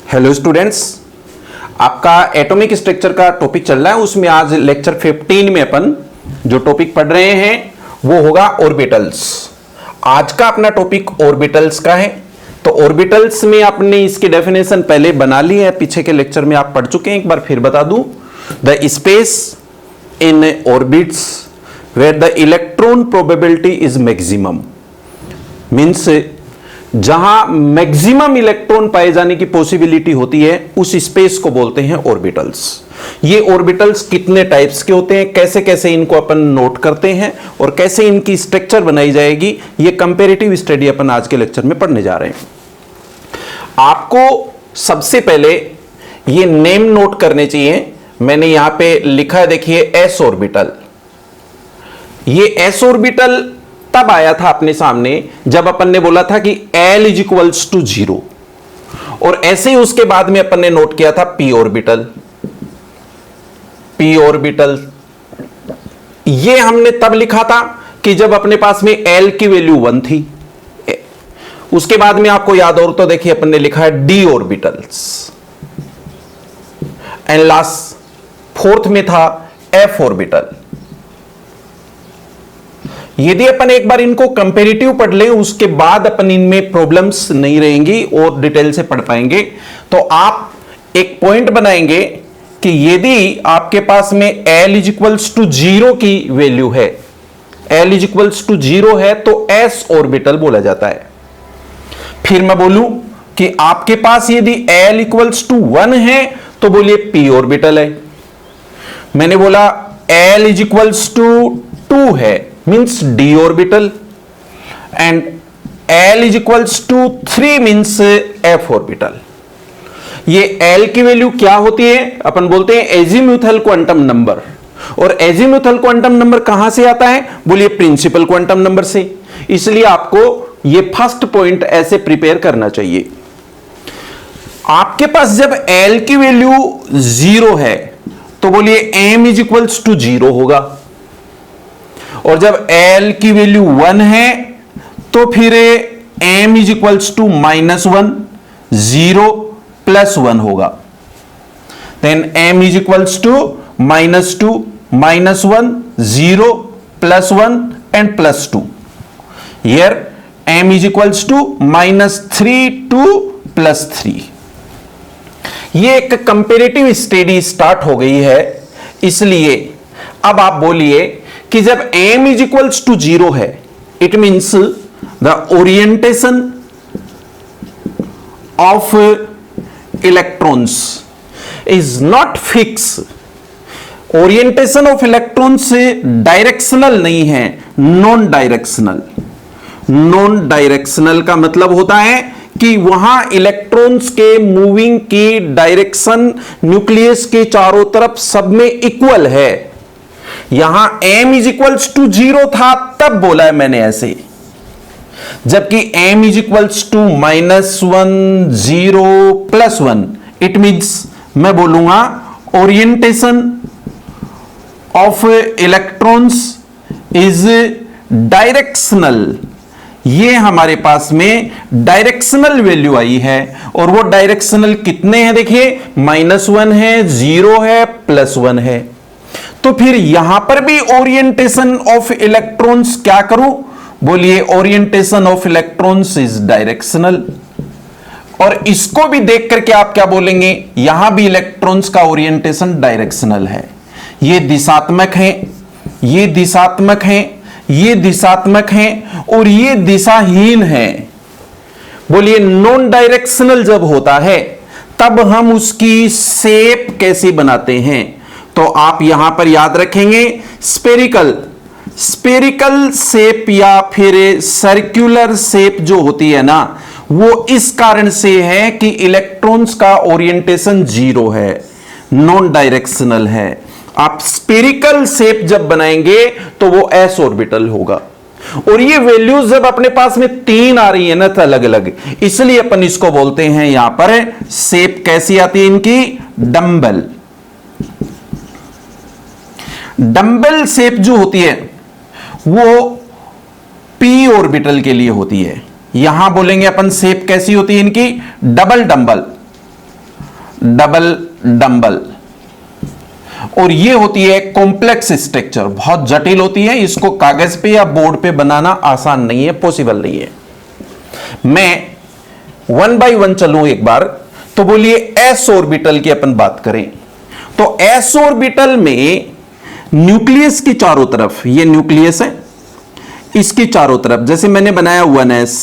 Hello students, आपका atomic structure का topic चल रहा है। उसमें आज लेक्चर 15 में अपन जो टॉपिक पढ़ रहे हैं वो होगा ऑर्बिटल्स। आज का अपना टॉपिक ऑर्बिटल्स का है। तो ऑर्बिटल्स में आपने इसकी डेफिनेशन पहले बना ली है, पीछे के लेक्चर में आप पढ़ चुके हैं। एक बार फिर बता दूं, the space in orbits where the electron probability is maximum, means जहां मैक्सिमम इलेक्ट्रॉन पाए जाने की पॉसिबिलिटी होती है उस स्पेस को बोलते हैं ऑर्बिटल्स। ये ऑर्बिटल्स कितने टाइप्स के होते हैं, कैसे कैसे इनको अपन नोट करते हैं और कैसे इनकी स्ट्रक्चर बनाई जाएगी, ये कंपैरेटिव स्टडी अपन आज के लेक्चर में पढ़ने जा रहे हैं। आपको सबसे पहले ये नेम नोट करने चाहिए। मैंने यहां पे लिखा है, देखिए एस ऑर्बिटल। ये एस ऑर्बिटल तब आया था अपने सामने जब अपन ने बोला था कि L इज इक्वल्स टू 0, और ऐसे ही उसके बाद में अपन ने नोट किया था p ऑर्बिटल। p ऑर्बिटल ये हमने तब लिखा था कि जब अपने पास में L की वैल्यू 1 थी। उसके बाद में आपको याद हो तो देखिए अपन ने लिखा है d orbitals, and last fourth में था f ऑर्बिटल। यदि अपन एक बार इनको कंपैरेटिव पढ़ लें, उसके बाद अपन इनमें प्रॉब्लम्स नहीं रहेंगी और डिटेल से पढ़ पाएंगे। तो आप एक पॉइंट बनाएंगे कि यदि आपके पास में L इज इक्वल्स टू 0 की वैल्यू है, L इज इक्वल्स टू 0 है तो S ऑर्बिटल बोला जाता है। फिर मैं बोलूं कि आपके पास यदि L इक्वल्स टू 1 है तो बोलिए P ऑर्बिटल है। मैंने बोला L इज इक्वल्स टू 2 है, means d orbital, and L is equals to 3 means f orbital। ये L की वैल्यू क्या होती है, अपन बोलते हैं एजीम्यूथल क्वांटम नंबर। और एजीम्यूथल क्वांटम नंबर कहां से आता है, बोलिए प्रिंसिपल क्वांटम नंबर से। इसलिए आपको ये फर्स्ट पॉइंट ऐसे प्रिपेयर करना चाहिए। आपके पास जब L की वैल्यू 0 है तो बोलिए m इज इक्वल्स टू 0 होगा, और जब L की वैल्यू 1 है तो फिर m is equals to -1, 0 plus 1 होगा। Then m is equals to -2, -1, 0 plus 1 and +2। Here m is equals to -3 2 +3। ये एक कंपैरेटिव स्टडी स्टार्ट हो गई है। इसलिए अब आप बोलिए कि जब m इज इक्वल्स टू 0 है, it means the orientation of electrons is not fix. Orientation of electrons directional नहीं है, नॉन डायरेक्शनल। नॉन डायरेक्शनल का मतलब होता है कि वहां इलेक्ट्रॉन्स के मूविंग की डायरेक्शन न्यूक्लियस के चारों तरफ सब में इक्वल है। यहां m इज इक्वल्स टू 0 था तब बोला है मैंने ऐसे, जबकि m is equals to -1, 0 +1, it means मैं बोलूंगा orientation of electrons is directional. ये हमारे पास में डायरेक्शनल वैल्यू आई है, और वो डायरेक्शनल कितने हैं, देखिए -1 है, 0 है, +1 है। तो फिर यहां पर भी ओरिएंटेशन ऑफ इलेक्ट्रॉन्स क्या करूं, बोलिए orientation of electrons is directional. और इसको भी देख करके आप क्या बोलेंगे, यहां भी इलेक्ट्रॉन्स का ओरिएंटेशन डायरेक्शनल है। ये दिशात्मक है, ये दिशात्मक है, ये दिशात्मक है, और ये दिशाहीन है। बोलिए नॉन डायरेक्शनल जब होता है तब हम उसकी शेप कैसे बनाते हैं, तो आप यहां पर याद रखेंगे स्पेरिकल। स्पेरिकल शेप या फिर सर्कुलर शेप जो होती है ना, वो इस कारण से है कि इलेक्ट्रॉन्स का ओरिएंटेशन 0 है, नॉन डायरेक्शनल है। आप स्पेरिकल शेप जब बनाएंगे तो वो s ऑर्बिटल होगा। और ये वैल्यूज जब अपने पास में 3 आ रही है ना, तो अलग अलग, इसलिए अपन इसको बोलते हैं यहां पर शेप कैसी आती है इनकी, डंबल। डंबल शेप जो होती है वो p ऑर्बिटल के लिए होती है। यहां बोलेंगे अपन शेप कैसी होती है इनकी, डबल डंबल। Double dumbbell. और ये होती है कॉम्प्लेक्स स्ट्रक्चर, बहुत जटिल होती है, इसको कागज पे या बोर्ड पे बनाना आसान नहीं है, पॉसिबल नहीं है। मैं 1 बाय 1 चलूं एक बार। तो बोलिए एस ऑर्बिटल की अपन बात करें तो एस ऑर्बिटल में न्यूक्लियस की चारों तरफ, ये न्यूक्लियस है, इसकी चारों तरफ जैसे मैंने बनाया 1s,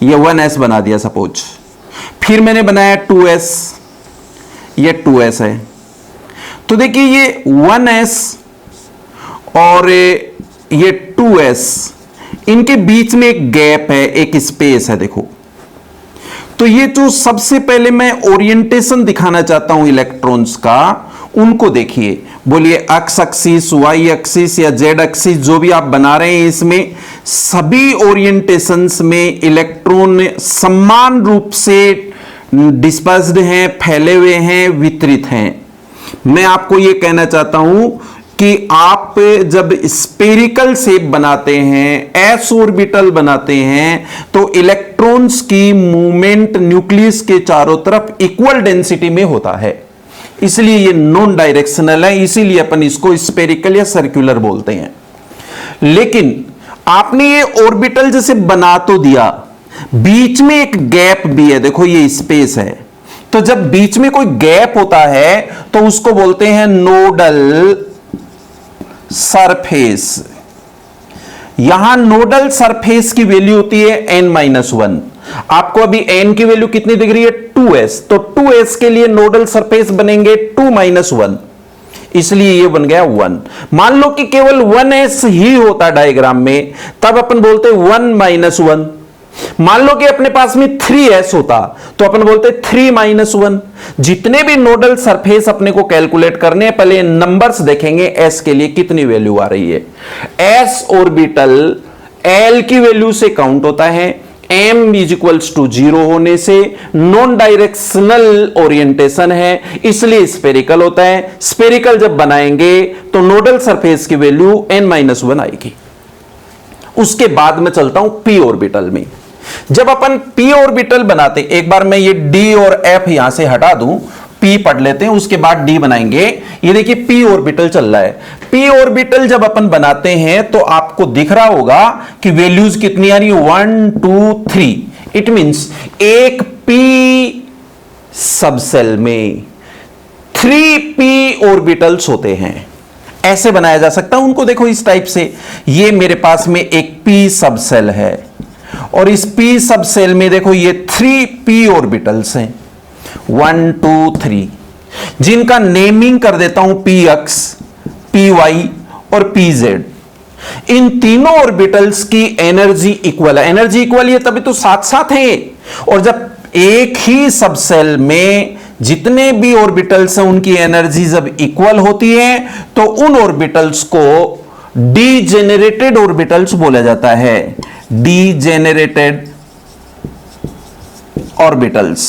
ये 1s बना दिया सपोज, फिर मैंने बनाया 2s, ये 2s है। तो देखिए ये 1s और ये 2s, इनके बीच में एक गैप है, एक स्पेस है। देखो तो ये जो सबसे पहले मैं ओरिएंटेशन दिखाना चाहता हूं इलेक्ट्रॉन्स का, उनको देखिए। बोलिए एक्स एक्सिस, वाई एक्सिस या जेड एक्सिस, जो भी आप बना रहे हैं, इसमें सभी ओरिएंटेशंस में इलेक्ट्रॉन समान रूप से डिस्पर्स्ड हैं, फैले हुए हैं, वितरित हैं। मैं आपको यह कहना चाहता हूं कि आप जब स्पेरिकल शेप बनाते हैं, एस ऑर्बिटल बनाते हैं, तो इलेक्ट्रॉन्स की मूवमेंट न्यूक्लियस के चारों तरफ इक्वल डेंसिटी में होता है, इसलिए ये नॉन डायरेक्शनल है, इसीलिए अपन इसको स्पेरिकल या सर्कुलर बोलते हैं। लेकिन आपने ये ऑर्बिटल जैसे बना तो दिया, बीच में एक गैप भी है, देखो ये स्पेस है। तो जब बीच में कोई गैप होता है तो उसको बोलते हैं नोडल सरफेस। यहां नोडल सरफेस की वैल्यू होती है n-1। आपको अभी n की वैल्यू कितनी दिख रही है? 2s। तो 2s के लिए नोडल सरफेस बनेंगे 2-1, इसलिए ये बन गया 1। मान लो कि केवल 1s ही होता डायग्राम में, तब अपन बोलते 1-1। मान लो कि अपने पास में 3s होता तो अपन बोलते 3-1। जितने भी नोडल सरफेस अपने को कैलकुलेट करने हैं, पहले नंबर्स देखेंगे s के लिए कितनी वैल्यू आ रही है। s ऑर्बिटल l की वैल्यू से काउंट होता है, m इज टू 0 होने से, नॉन डायरेक्शनल ओरिएंटेशन है, इसलिए स्पेरिकल होता है। स्पेरिकल जब बनाएंगे तो नोडल सरफेस की वैल्यू n-1 आएगी। उसके बाद में चलता हूं p ऑर्बिटल में। जब अपन p ऑर्बिटल बनाते, एक बार मैं ये d और f यहां से हटा दूं, p पढ़ लेते हैं, उसके बाद d बनाएंगे। ये देखिए p ऑर्बिटल चल रहा है। p ऑर्बिटल जब अपन बनाते हैं तो आपको दिख रहा होगा कि वैल्यूज कितनी आ रही है, 1 2 3। इट मींस एक p सबसेल में 3p ऑर्बिटल्स होते हैं। ऐसे बनाया जा सकता है उनको, देखो इस टाइप से। ये मेरे पास में एक p सबसेल है और इस p सबसेल में देखो ये 3p ऑर्बिटल्स हैं, 1 2 3, जिनका नेमिंग कर देता हूं px, py और pz। इन तीनों ऑर्बिटल्स की एनर्जी इक्वल है। एनर्जी इक्वल है तभी तो साथ साथ है। और जब एक ही सबसेल में जितने भी ऑर्बिटल्स हैं उनकी एनर्जी जब इक्वल होती है तो उन ऑर्बिटल्स को डीजेनरेटेड ऑर्बिटल्स बोला जाता है। Degenerated orbitals.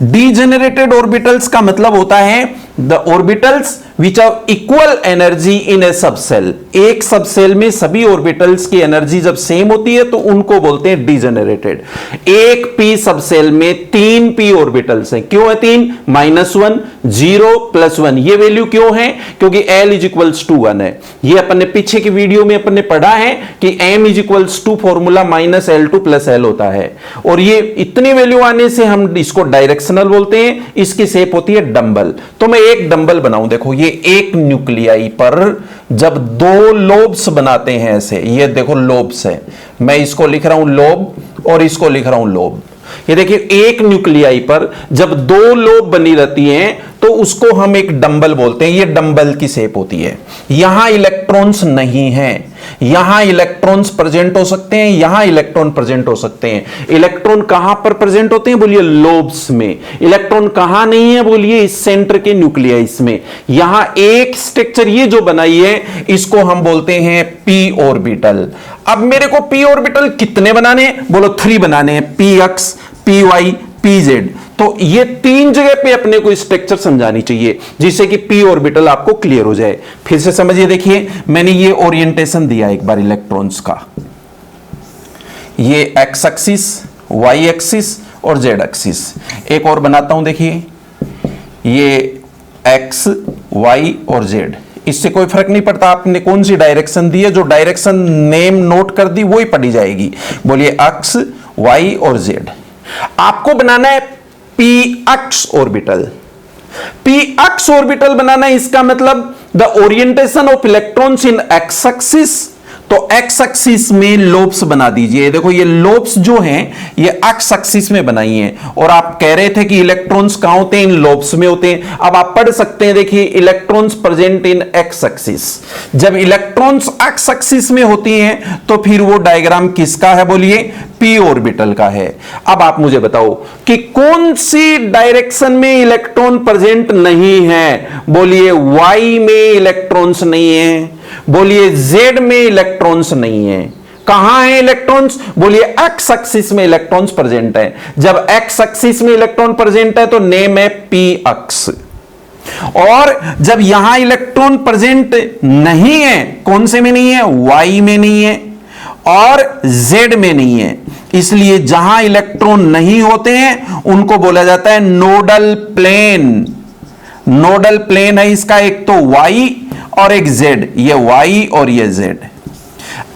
डीजेनरेटेड ऑर्बिटल्स का मतलब होता है the orbitals which have equal energy in A subshell. एक सबसेल में सभी ऑर्बिटल्स की एनर्जी जब सेम होती है तो उनको बोलते हैं डीजेनरेटेड। एक p सबसेल में 3p ऑर्बिटल्स हैं। क्यों है 3? -1 0 +1। ये वैल्यू क्यों है? क्योंकि l इज इक्वल्स टू 1 है। ये अपन ने पीछे की वीडियो में अपन ने पढ़ा है कि m is equals to formula -L2 + L होता है। और ये इतनी वैल्यू आने से हम इसको डायरेक्शनल बोलते हैं। इसकी शेप होती है डंबल। तो मैं एक डंबल बनाऊं, देखो ये एक न्यूक्लियाई पर जब दो लोब्स बनाते हैं ऐसे, ये देखो लोब्स है, मैं इसको लिख रहा हूं लोब और इसको लिख रहा हूं लोब। ये देखिए एक न्यूक्लियाई पर जब दो लोब बनी रहती हैं तो उसको हम एक डंबल बोलते हैं। ये डंबल की शेप होती है। यहां इलेक्ट्रॉन्स नहीं हैं, यहां इलेक्ट्रॉन्स प्रेजेंट हो सकते हैं, यहां इलेक्ट्रॉन प्रेजेंट हो सकते हैं। इलेक्ट्रॉन कहां पर प्रेजेंट होते हैं? बोलिए लोब्स में। इलेक्ट्रॉन कहां नहीं है? बोलिए इस सेंटर के न्यूक्लियस में। यहां एक स्ट्रक्चर ये जो बनाई है इसको हम बोलते हैं p ऑर्बिटल। अब मेरे को p ऑर्बिटल कितने बनाने हैं? बोलो 3 बनाने हैं, px, py, pz। तो ये 3 जगह पे अपने को स्ट्रक्चर समझानी चाहिए जिससे कि p ऑर्बिटल आपको क्लियर हो जाए। फिर से समझिए, देखिए मैंने ये ओरिएंटेशन दिया एक बार इलेक्ट्रॉन्स का, ये x एक्सिस, y एक्सिस और z एक्सिस। एक और बनाता हूं, देखिए ये एक्स, वाई और जेड, इससे कोई फर्क नहीं पड़ता आपने कौन सी डायरेक्शन दी है, जो डायरेक्शन नेम नोट कर दी वही पढ़ी जाएगी। बोलिए एक्स, वाई और जेड। आपको बनाना है पी अक्ष ऑर्बिटल। पी अक्ष ऑर्बिटल बनाना है, इसका मतलब the orientation of electrons in x axis, तो एक्स एक्सिस में लोब्स बना दीजिए। देखो ये लोब्स जो हैं ये एक्स एक्सिस में बनाई हैं, और आप कह रहे थे कि इलेक्ट्रॉन्स कहां होते हैं, इन लोब्स में होते हैं। अब आप पढ़ सकते हैं, देखिए इलेक्ट्रॉन्स प्रेजेंट इन एक्स एक्सिस। जब इलेक्ट्रॉन्स एक्स एक्सिस में होती हैं तो फिर वो डायग्राम किसका है, बोलिए पी ऑर्बिटल का है। अब आप मुझे बताओ कि कौन सी डायरेक्शन में इलेक्ट्रॉन प्रेजेंट नहीं है, बोलिए वाई में इलेक्ट्रॉन्स नहीं है, बोलिए जेड में इलेक्ट्रॉन्स नहीं है। कहां है इलेक्ट्रॉन्स, बोलिए एक्स एक्सिस में इलेक्ट्रॉन्स प्रेजेंट है। जब एक्स एक्सिस में इलेक्ट्रॉन प्रेजेंट है तो नेम है पी अक्ष। और जब यहां इलेक्ट्रॉन प्रेजेंट नहीं है, कौन से में नहीं है, वाई में नहीं है और जेड में नहीं है, इसलिए जहां इलेक्ट्रॉन नहीं होते हैं उनको बोला जाता है नोडल प्लेन। नोडल प्लेन है इसका, एक तो वाई और एक जेड, ये वाई और ये जेड।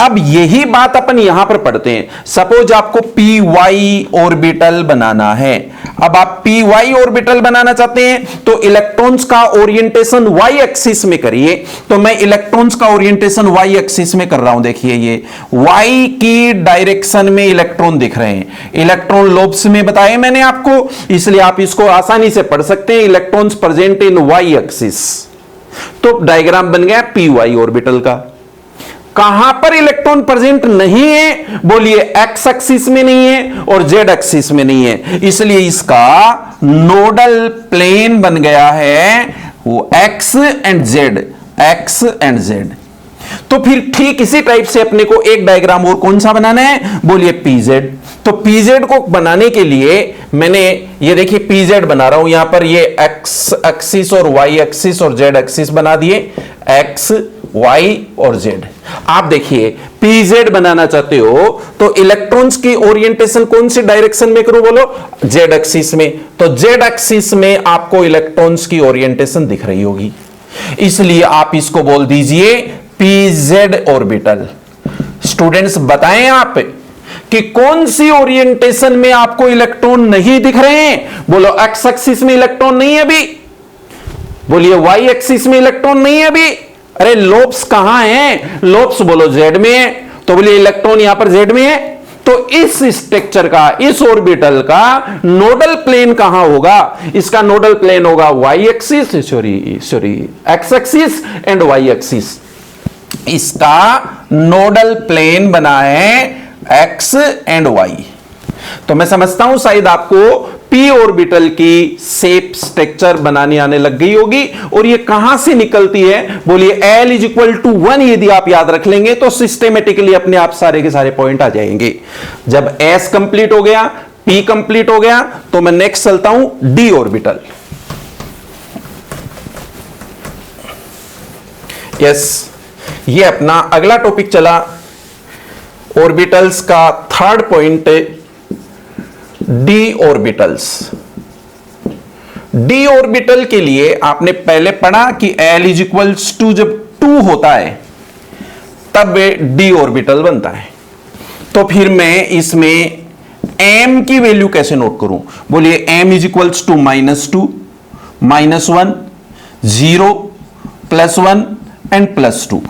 अब यही बात अपन यहां पर पढ़ते हैं। सपोज आपको पी वाई ऑर्बिटल बनाना है। अब आप पी वाई ऑर्बिटल बनाना चाहते हैं तो इलेक्ट्रॉन्स का ओरिएंटेशन वाई एक्सिस में करिए। तो मैं इलेक्ट्रॉन्स का ओरिएंटेशन वाई एक्सिस में कर रहा हूं। देखिए ये वाई की डायरेक्शन में इलेक्ट्रॉन दिख रहे हैं, इलेक्ट्रॉन लोब्स में बताए मैंने आपको, इसलिए आप इसको आसानी से पढ़ सकते हैं, electrons present in y axis. तो डायग्राम बन गया पी वाई ऑर्बिटल का। कहां पर इलेक्ट्रॉन प्रेजेंट नहीं है, बोलिए एक्स एक्सिस में नहीं है और जेड एक्सिस में नहीं है, इसलिए इसका नोडल प्लेन बन गया है वो x and Z, x and Z. तो फिर ठीक इसी टाइप से अपने को एक डायग्राम और कौन सा बनाना है, बोलिए पीजेड। तो पीजेड को बनाने के लिए मैंने ये देखिए पीजेड बना रहा हूं, यहां पर ये एक्स एक्सिस और वाई एक्सिस और जेड एक्सिस बना दिए, एक्स वाई और जेड। आप देखिए पीजेड बनाना चाहते हो तो इलेक्ट्रॉन्स की ओरिएंटेशन कौन सी डायरेक्शन में करूं, बोलो जेड एक्सिस में। तो जेड एक्सिस में आपको इलेक्ट्रॉन्स की ओरिएंटेशन दिख रही होगी, इसलिए आप इसको बोल दीजिए पीजेड ऑर्बिटल। स्टूडेंट्स बताएं आप कि कौन सी ओरिएंटेशन में आपको इलेक्ट्रॉन नहीं दिख रहे हैं, बोलो एक्स एक्सिस में इलेक्ट्रॉन नहीं है अभी, बोलिए वाई एक्सिस में इलेक्ट्रॉन नहीं है अभी। अरे लोब्स कहां हैं, लोब्स बोलो जेड में है, तो बोलिए इलेक्ट्रॉन यहां पर जेड में है। तो इस स्ट्रक्चर का, इस ऑर्बिटल का नोडल प्लेन कहां होगा, इसका नोडल प्लेन होगा y axis, sorry x axis and y axis. इसका नोडल प्लेन बना है एक्स एंड वाई। तो मैं समझता हूं शायद आपको पी ऑर्बिटल की शेप स्ट्रक्चर बनाने आने लग गई होगी। और ये कहां से निकलती है, बोलिए L इज इक्वल टू 1। यदि आप याद रख लेंगे तो सिस्टेमेटिकली अपने आप सारे के सारे पॉइंट आ जाएंगे। जब S कंप्लीट हो गया, P कंप्लीट हो गया, तो मैं नेक्स्ट चलता हूं D ऑर्बिटल। यस, ये अपना अगला टॉपिक चला ऑर्बिटल्स का third point, D orbitals. D orbital के लिए आपने पहले पढ़ा कि L इज इक्वल्स टू जब 2 होता है तब डी ऑर्बिटल बनता है। तो फिर मैं इसमें m की वैल्यू कैसे नोट करूं, बोलिए m is equals to -2, -1, 0, +1 and +2।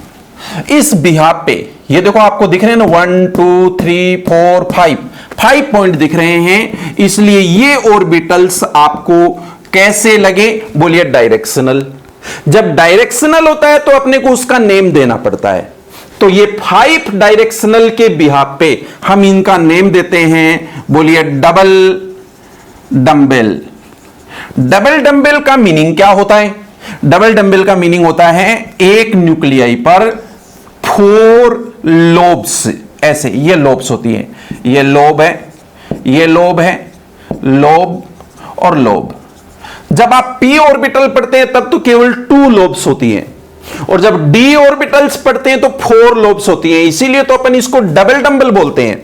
इस बिहाफ पे ये देखो आपको दिख रहे हैं ना 1 2 3 4 5 पॉइंट दिख रहे हैं, इसलिए ये ऑर्बिटल्स आपको कैसे लगे, बोलिए डायरेक्शनल। जब डायरेक्शनल होता है तो अपने को उसका नेम देना पड़ता है। तो ये 5 डायरेक्शनल के बिहाफ पे हम इनका नेम देते हैं, बोलिए डबल डंबेल। डबल डंबेल का मीनिंग क्या होता है, डबल डंबेल का मीनिंग होता है एक न्यूक्लियाई पर 4 लोब्स, ऐसे ये लोब्स होती हैं, ये लोब है, ये लोब है, लोब और लोब। जब आप p ऑर्बिटल पढ़ते हैं तब तो केवल 2 लोब्स होती हैं, और जब d ऑर्बिटल्स पढ़ते हैं तो 4 लोब्स होती हैं, इसीलिए तो अपन इसको डबल डंबल बोलते हैं।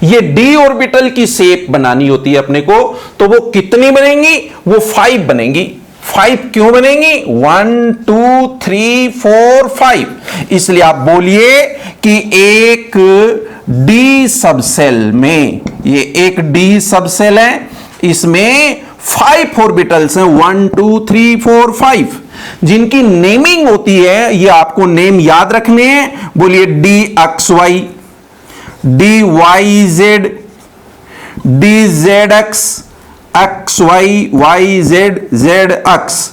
ये d ऑर्बिटल की शेप बनानी होती है अपने को, तो वो कितनी बनेंगी? वो 5 बनेंगी। 5 क्यों बनेंगी? 1 2 3 4 5। इसलिए आप बोलिए कि एक d सबसेल में, ये एक d सबसेल है, इसमें 5 ऑर्बिटल्स हैं, 1 2 3 4 5, जिनकी नेमिंग होती है, ये आपको नेम याद रखने हैं। बोलिए dxy, dyz, dzx, xy, yz, zx,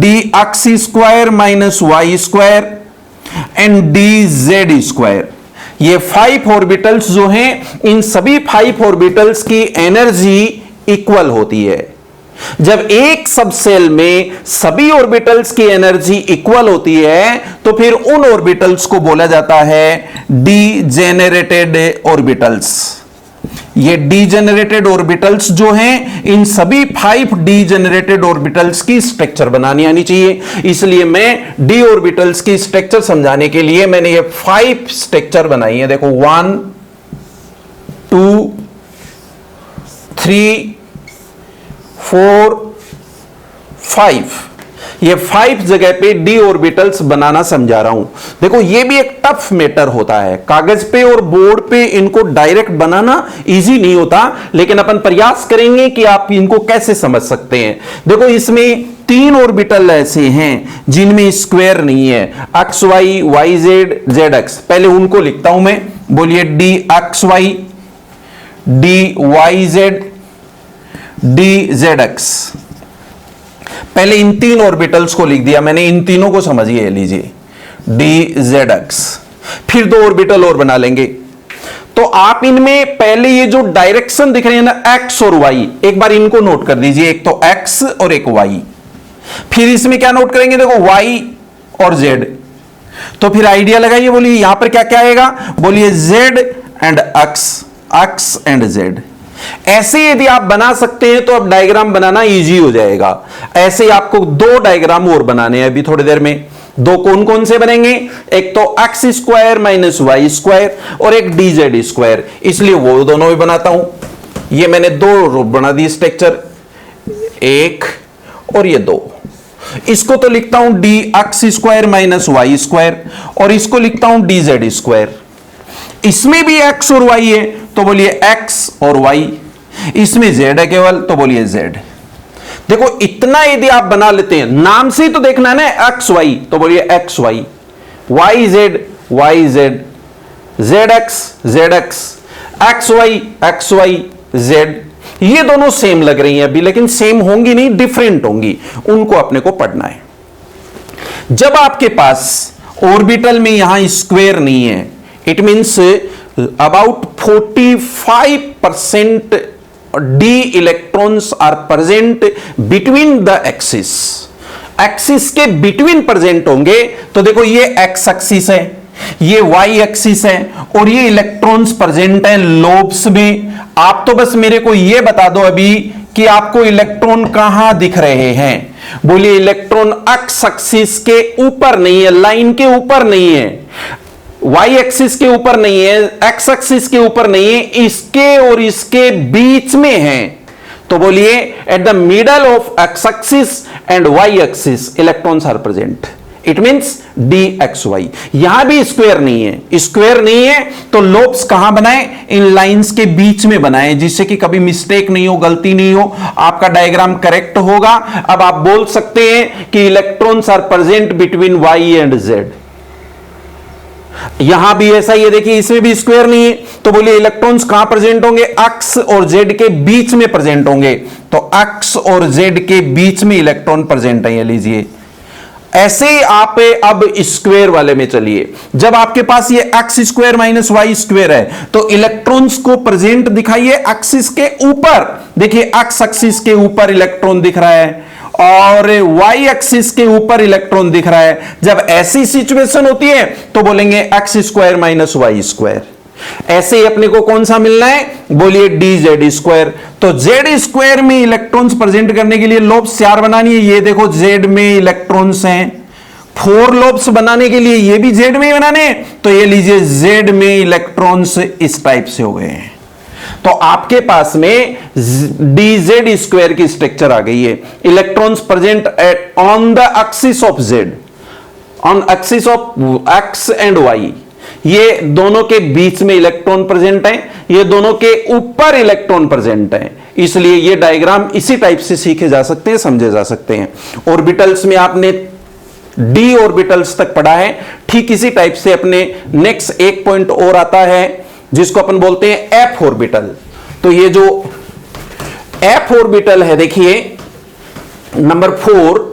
dx square minus y square and dz square. ये 5 ऑर्बिटल्स जो हैं, इन सभी 5 ऑर्बिटल्स की एनर्जी इक्वल होती है। जब एक सबसेल में सभी ऑर्बिटल्स की एनर्जी इक्वल होती है, तो फिर उन ऑर्बिटल्स को बोला जाता है डीजेनरेटेड ऑर्बिटल्स। ये डीजेनरेटेड ऑर्बिटल्स जो हैं, इन सभी 5 डीजेनरेटेड ऑर्बिटल्स की स्ट्रक्चर बनानी आनी चाहिए। इसलिए मैं डी ऑर्बिटल्स की स्ट्रक्चर समझाने के लिए मैंने ये 5 स्ट्रक्चर बनाई है। देखो 1 2 3 4 5, ये 5 जगह पे डी ऑर्बिटल्स बनाना समझा रहा हूं। देखो ये भी एक टफ मैटर होता है, कागज पे और बोर्ड पे इनको डायरेक्ट बनाना इजी नहीं होता, लेकिन अपन प्रयास करेंगे कि आप इनको कैसे समझ सकते हैं। देखो इसमें 3 ऑर्बिटल ऐसे हैं जिनमें स्क्वायर नहीं है, x y, y z, z x. पहले उनको लिखता हूं मैं, बोलिए d x y, d y z, d z x. पहले इन 3 ऑर्बिटल्स को लिख दिया मैंने, इन तीनों को समझिए लीजिए, डी जेड एक्स। फिर 2 ऑर्बिटल और बना लेंगे। तो आप इनमें पहले ये जो डायरेक्शन दिख रहे हैं ना, एक्स और वाई, एक बार इनको नोट कर दीजिए, एक तो एक्स और एक वाई। फिर इसमें क्या नोट करेंगे? देखो वाई और जेड। तो फिर आइडिया लगाइए, बोलिए यहां पर क्या क्या आएगा? बोलिए Z and x, x and Z. ऐसे यदि आप बना सकते हैं तो अब डायग्राम बनाना इजी हो जाएगा। ऐसे आपको 2 डायग्राम और बनाने हैं अभी थोड़ी देर में। 2 कौन कौन से बनेंगे? एक तो x square minus y square और एक डी जेड स्क्वायर। इसलिए वो दोनों भी बनाता हूं। ये मैंने 2 बना दी स्ट्रक्चर, 1 और ये 2। इसको तो लिखता हूं d x square minus y square, और इसको लिखता हूं डी जेड स्क्वायर। इसमें भी x और y है, तो बोलिए x और y। इसमें z है केवल, तो बोलिए z। देखो इतना यदि आप बना लेते हैं, नाम से ही तो देखना है ना, x y, तो बोलिए x y, y z, z x, x y, z। ये दोनों सेम लग रही हैं अभी, लेकिन सेम होंगी नहीं, डिफरेंट होंगी, उनको अपने को पढ़ना है। जब आपके पास ऑर्बिटल में यहां स्क्वायर नहीं है, it means about 45% d electrons are present between the axis। Axis के बिटवीन प्रेजेंट होंगे। तो देखो ये एक्स एक्सिस है, ये वाई एक्सिस है, और ये इलेक्ट्रॉन्स प्रेजेंट हैं लोब्स में। आप तो बस मेरे को ये बता दो अभी कि आपको इलेक्ट्रॉन कहां दिख रहे हैं। बोलिए इलेक्ट्रॉन एक्स एक्सिस के ऊपर नहीं है, लाइन के ऊपर नहीं है, y एक्सिस के ऊपर नहीं है, x एक्सिस के ऊपर नहीं है, इसके और इसके बीच में है। तो बोलिए at the middle of x axis and y axis electrons are present. It means dxy। यहां भी स्क्वायर नहीं है, स्क्वायर नहीं है तो लोब्स कहां बनाए? इन लाइंस के बीच में बनाए, जिससे कि कभी मिस्टेक नहीं हो, गलती नहीं हो, आपका डायग्राम करेक्ट होगा। अब आप बोल सकते हैं कि electrons are present between y and z। यहां भी ऐसा ही है, देखिए इसमें भी स्क्वायर नहीं है, तो बोलिए इलेक्ट्रॉन्स कहां प्रेजेंट होंगे? एक्स और जेड के बीच में प्रेजेंट होंगे। तो एक्स और जेड के बीच में इलेक्ट्रॉन प्रेजेंट है, ये लीजिए। ऐसे ही आप अब स्क्वायर वाले में चलिए। जब आपके पास ये x square minus y square है, तो इलेक्ट्रॉन्स को प्रेजेंट दिखाइए एक्सिस के ऊपर। देखिए एक्स एक्सिस के ऊपर इलेक्ट्रॉन दिख रहा है और y एक्सिस के ऊपर इलेक्ट्रॉन दिख रहा है। जब ऐसी सिचुएशन होती है तो बोलेंगे x square minus y square. ऐसे ही अपने को कौन सा मिलना है? बोलिए डी जेड स्क्वायर। तो जेड स्क्वायर में इलेक्ट्रॉन्स प्रेजेंट करने के लिए लोब्स 4 बनानी है। ये देखो जेड में इलेक्ट्रॉन्स हैं। 4 लोब्स बनाने के लिए ये भी जेड में ही बनाने हैं, तो ये लीजिए जेड में इलेक्ट्रॉन्स इस टाइप से हो गए हैं। तो आपके पास में dz स्क्वायर की स्ट्रक्चर आ गई है। Electrons present at on the axis of z, on axis of x and y, ये दोनों के बीच में इलेक्ट्रॉन प्रेजेंट है, ये दोनों के ऊपर इलेक्ट्रॉन प्रेजेंट है, इसलिए ये डायग्राम इसी टाइप से सीखे जा सकते हैं, समझे जा सकते हैं। ऑर्बिटल्स में आपने डी ऑर्बिटल्स तक पढ़ा है, ठीक इसी टाइप से अपने नेक्स्ट एक पॉइंट और आता है जिसको अपन बोलते हैं एफ ऑर्बिटल। तो ये जो एफ ऑर्बिटल है, देखिए नंबर 4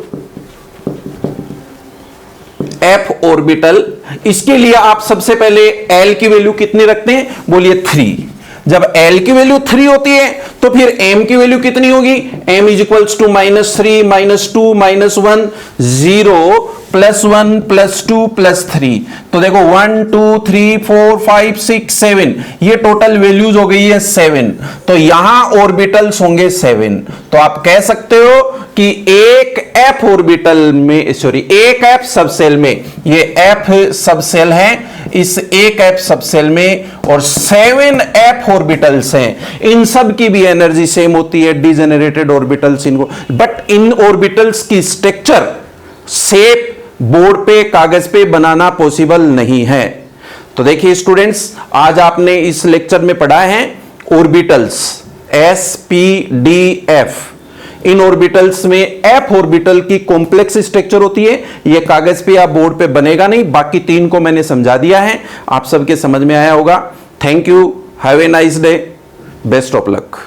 एफ ऑर्बिटल, इसके लिए आप सबसे पहले एल की वैल्यू कितनी रखते हैं, बोलिए 3। जब एल की वैल्यू 3 होती है तो फिर एम की वैल्यू कितनी होगी, एम इज इक्वल्स टू -3 -2 -1 0 +1 +2 +3। तो देखो 1 2 3 4 5 6 7, ये टोटल वैल्यूज हो गई है 7। तो यहां ऑर्बिटल्स होंगे 7। तो आप कह सकते हो कि एक एफ ऑर्बिटल में, सॉरी एक एफ सबसेल में, ये एफ सबसेल है, इस एक एफ सबसेल में और 7 एफ ऑर्बिटल्स हैं। इन सब की भी एनर्जी सेम होती है, डिजेनरेटेड ऑर्बिटल्स इनको, बट इन ऑर्बिटल्स की स्ट्रक्चर शेप बोर्ड पे कागज पे बनाना पॉसिबल नहीं है। तो देखिए स्टूडेंट्स, आज आपने इस लेक्चर में पढ़ा है orbitals s p d f। इन ऑर्बिटल्स में एफ ऑर्बिटल की कॉम्प्लेक्स स्ट्रक्चर होती है, ये कागज पे या बोर्ड पे बनेगा नहीं। बाकी 3 को मैंने समझा दिया है, आप सबके समझ में आया होगा। Thank you, have a nice day, best of luck.